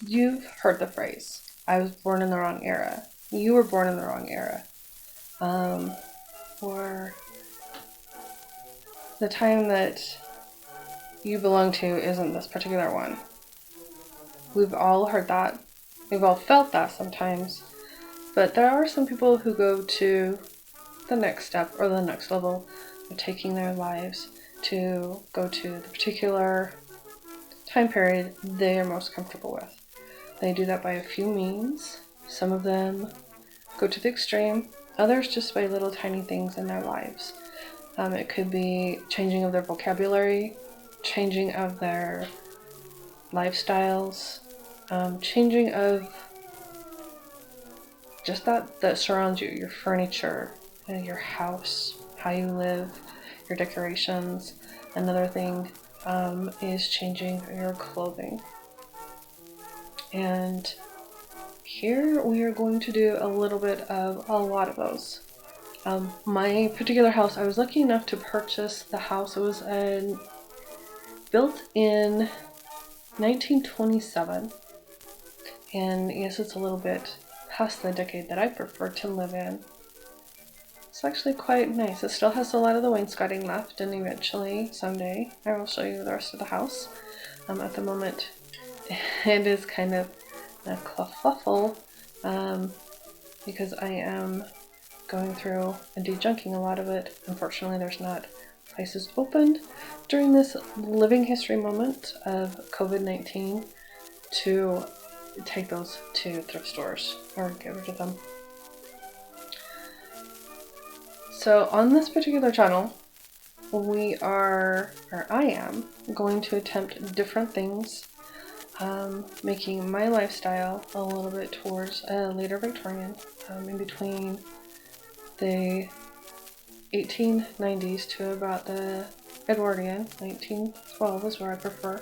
You've heard the phrase, I was born in the wrong era. You were born in the wrong era. Or the time that you belong to isn't this particular one. We've all heard that. We've all felt that sometimes. But there are some people who go to the next step or the next level of taking their lives to go to the particular time period they are most comfortable with. They do that by a few means. Some of them go to the extreme, others just by little tiny things in their lives. It could be changing of their vocabulary, changing of their lifestyles, changing of just that surrounds you, your furniture, your house, how you live, your decorations. Another thing is changing your clothing. And here we are going to do a little bit of a lot of those. My particular house, I was lucky enough to purchase the house. It was built in 1927. And yes, it's a little bit past the decade that I prefer to live in. It's actually quite nice. It still has a lot of the wainscoting left, and eventually, someday, I will show you the rest of the house. At the moment, it is kind of a kerfuffle because I am going through and de-junking a lot of it. Unfortunately, there's not places opened during this living history moment of COVID-19 to take those to thrift stores or get rid of them. So on this particular channel, I am going to attempt different things, making my lifestyle a little bit towards a later Victorian, in between the 1890s to about the Edwardian. 1912 is where I prefer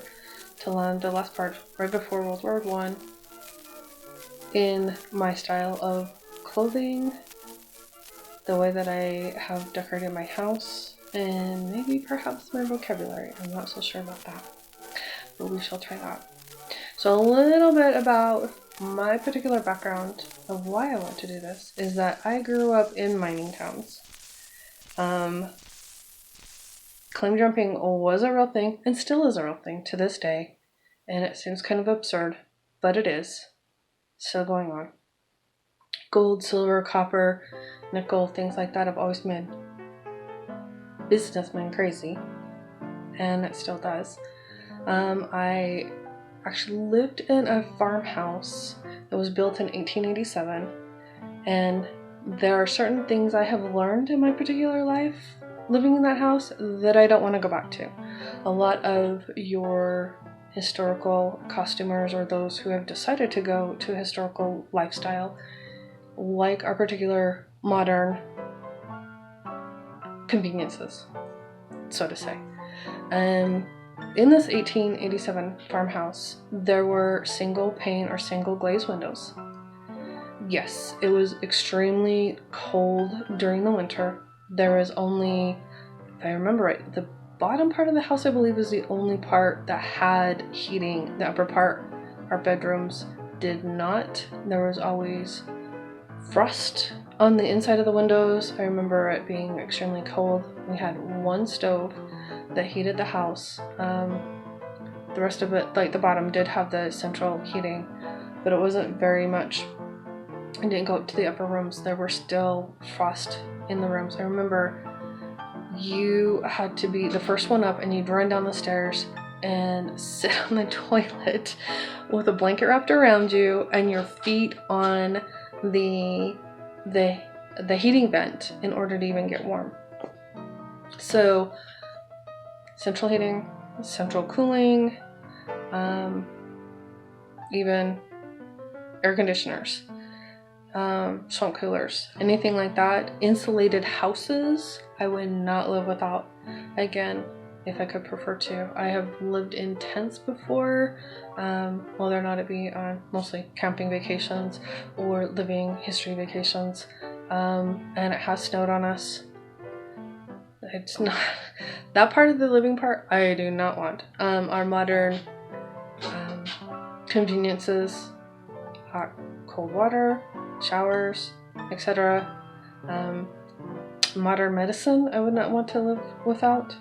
to land the last part, right before World War I, in my style of clothing, the way that I have decorated my house, and maybe perhaps my vocabulary. I'm not so sure about that, but we shall try that. So a little bit about my particular background of why I want to do this is that I grew up in mining towns. Claim jumping was a real thing and still is a real thing to this day, and it seems kind of absurd, but it is still going on. Gold, silver, copper, nickel, things like that have always made businessmen crazy, and it still does. I actually lived in a farmhouse that was built in 1887, and there are certain things I have learned in my particular life living in that house that I don't want to go back to. A lot of your historical costumers or those who have decided to go to a historical lifestyle like our particular modern conveniences, so to say. In this 1887 farmhouse, there were single pane or single glazed windows. Yes, it was extremely cold during the winter. There was only, if I remember right, the bottom part of the house, I believe, is the only part that had heating. The upper part, our bedrooms, did not. There was always frost on the inside of the windows. I remember it being extremely cold. We had one stove that heated the house. The rest of it, like the bottom, did have the central heating, but it wasn't very much. I didn't go up to the upper rooms. There were still frost in the rooms. I remember you had to be the first one up, and you'd run down the stairs and sit on the toilet with a blanket wrapped around you and your feet on the heating vent in order to even get warm. So central heating, central cooling, even air conditioners, swamp coolers, anything like that. Insulated houses I would not live without. Again, if I could prefer to. I have lived in tents before, whether or not it be on mostly camping vacations or living history vacations, and it has snowed on us. It's not that part of the living part I do not want. Our modern conveniences, hot, cold water, showers, etc. Modern medicine, I would not want to live without.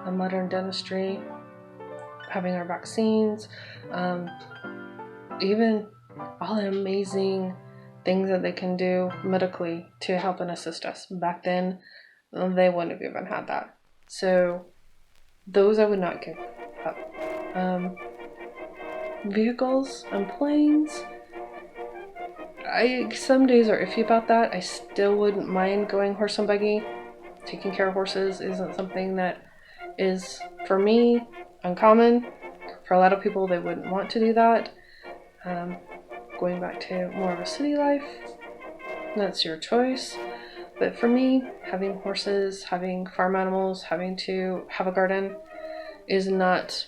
A modern dentistry, having our vaccines, even all the amazing things that they can do medically to help and assist us. Back then, they wouldn't have even had that. So those I would not give up. Vehicles and planes, some days are iffy about that. I still wouldn't mind going horse and buggy. Taking care of horses isn't something that is, for me, uncommon. For a lot of people, they wouldn't want to do that. Going back to more of a city life, that's your choice. But for me, having horses, having farm animals, having to have a garden is not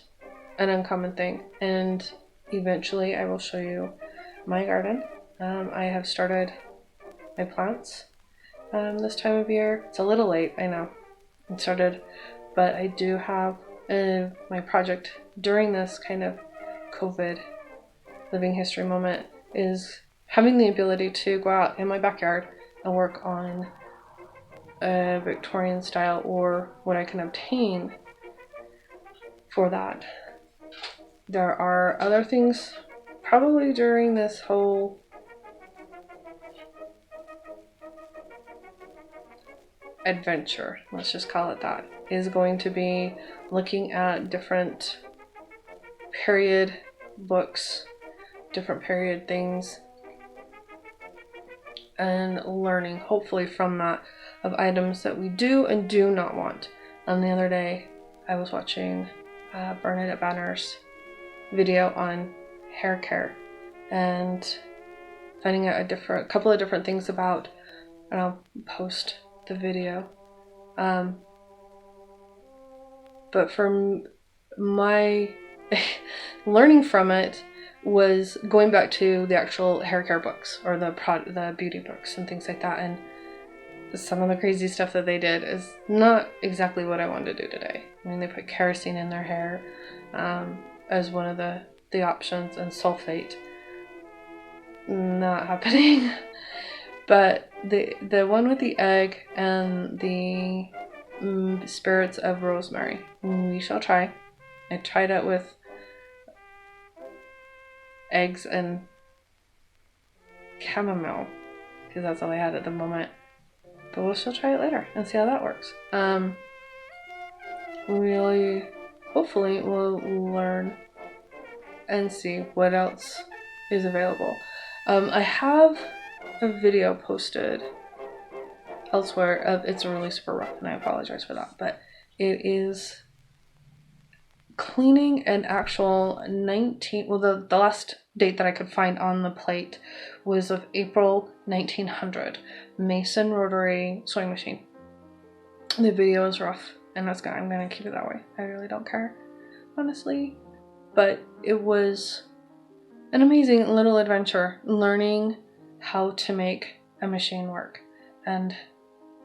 an uncommon thing. And eventually I will show you my garden. I have started my plants this time of year. It's a little late, I know. It started, but I do have my project during this kind of COVID living history moment is having the ability to go out in my backyard and work on a Victorian style or what I can obtain for that. There are other things probably during this whole adventure, let's just call it that, is going to be looking at different period books, different period things, and learning hopefully from that of items that we do and do not want. The other day I was watching Burnadette Banner's video on hair care and finding out a couple of different things about, and I'll post the video. But from my learning from it was going back to the actual hair care books or the beauty books and things like that, and some of the crazy stuff that they did is not exactly what I wanted to do today. I mean, they put kerosene in their hair as one of the options, and sulfate. Not happening. But the one with the egg and the spirits of rosemary, we shall try. I tried it with eggs and chamomile because that's all I had at the moment. But we'll still try it later and see how that works. Really, hopefully we'll learn and see what else is available. I have a video posted elsewhere of it's really super rough, and I apologize for that, but it is cleaning an actual the last date that I could find on the plate was of April 1900 Mason rotary sewing machine. The video is rough, and I'm gonna keep it that way. I really don't care, honestly, but it was an amazing little adventure learning how to make a machine work, and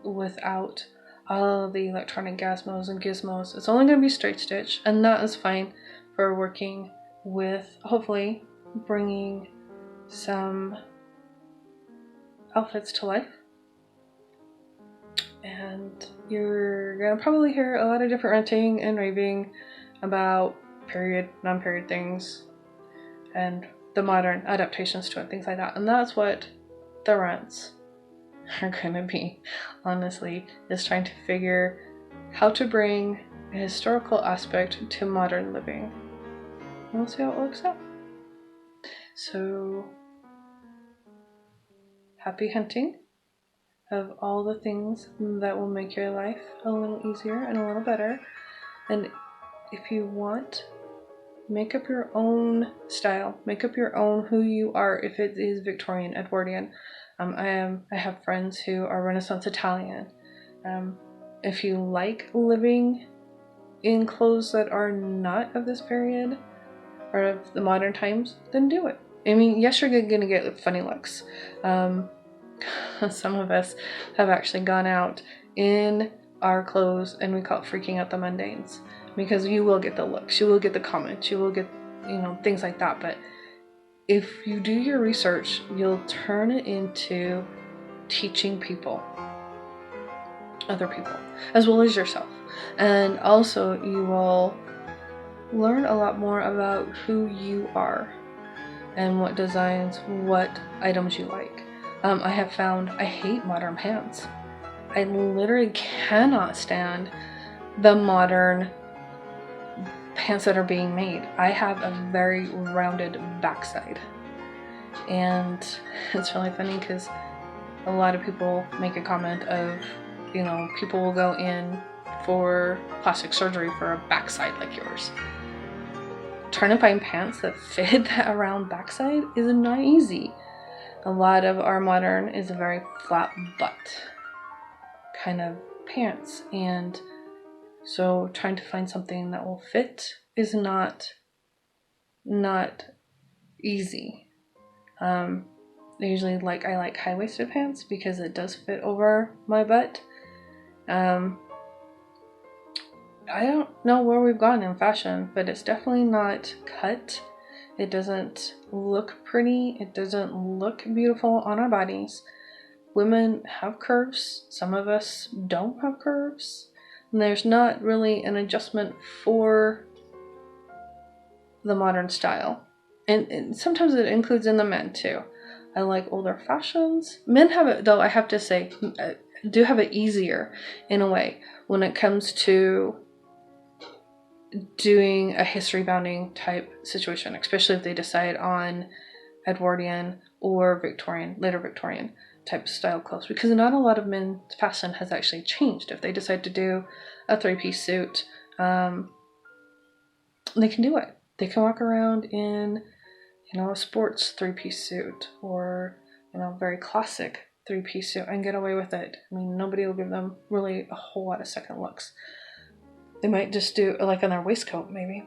without all of the electronic gizmos and gizmos. It's only going to be straight stitch, and that is fine for working with, hopefully, bringing some outfits to life. And you're going to probably hear a lot of different ranting and raving about period, non-period things, and the modern adaptations to it, things like that. And that's what the rants are going to be, honestly, is trying to figure how to bring a historical aspect to modern living. And we'll see how it works out. So, happy hunting of all the things that will make your life a little easier and a little better. And if you want, make up your own style, make up your own who you are. If it is Victorian, Edwardian, I have friends who are Renaissance Italian. If you like living in clothes that are not of this period or of the modern times, then do it. I mean, yes, you're gonna get funny looks. Some of us have actually gone out in our clothes, and we call it freaking out the mundanes, because you will get the looks, you will get the comments, you will get, things like that, but if you do your research, you'll turn it into teaching people, other people, as well as yourself. And also you will learn a lot more about who you are and what designs, what items you like. I have found I hate modern pants. I literally cannot stand the modern pants that are being made. I have a very rounded backside, and it's really funny because a lot of people make a comment of, you know, people will go in for plastic surgery for a backside like yours. Trying to find pants that fit that round backside is not easy. A lot of our modern is a very flat butt kind of pants, and so trying to find something that will fit is not easy. I usually I like high-waisted pants because it does fit over my butt. I don't know where we've gone in fashion, but it's definitely not cut. It doesn't look pretty. It doesn't look beautiful on our bodies. Women have curves. Some of us don't have curves. And there's not really an adjustment for the modern style. And sometimes it includes in the men too. I like older fashions. Men have it, though, I have to say, do have it easier in a way when it comes to doing a history bounding type situation, especially if they decide on Edwardian or Victorian, later Victorian type style clothes, because not a lot of men's fashion has actually changed. If they decide to do a 3-piece suit, they can do it. They can walk around in, you know, a sports 3-piece suit or, you know, very classic 3-piece suit and get away with it. I mean, nobody will give them really a whole lot of second looks. They might just do like on their waistcoat maybe.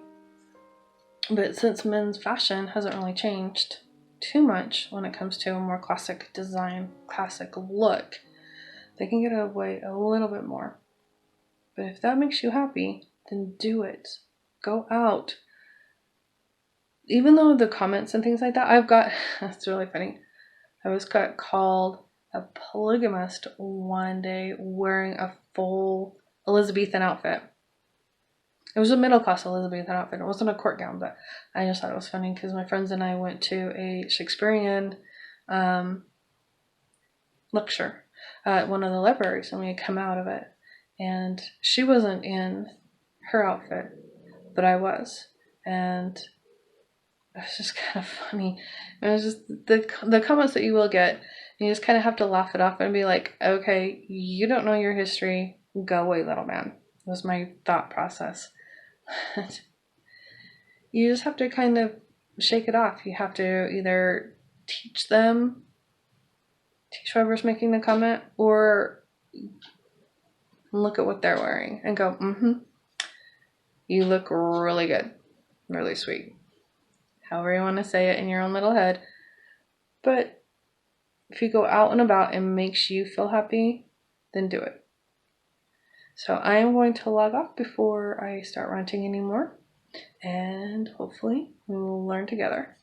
But since men's fashion hasn't really changed too much when it comes to a more classic design, classic look, they can get away a little bit more. But if that makes you happy, then do it. Go out. Even though the comments and things like that, I've got, that's really funny. I was called a polygamist one day wearing a full Elizabethan outfit. It was a middle-class Elizabethan outfit. It wasn't a court gown, but I just thought it was funny because my friends and I went to a Shakespearean lecture at one of the libraries, and we had come out of it. And she wasn't in her outfit, but I was. And it was just kind of funny. It was just the comments that you will get, you just kind of have to laugh it off and be like, okay, you don't know your history. Go away, little man. Was my thought process. You just have to kind of shake it off. You have to either teach whoever's making the comment, or look at what they're wearing and go, you look really good, really sweet. However you want to say it in your own little head. But if you go out and about and makes you feel happy, then do it. So I am going to log off before I start ranting anymore, and hopefully we will learn together.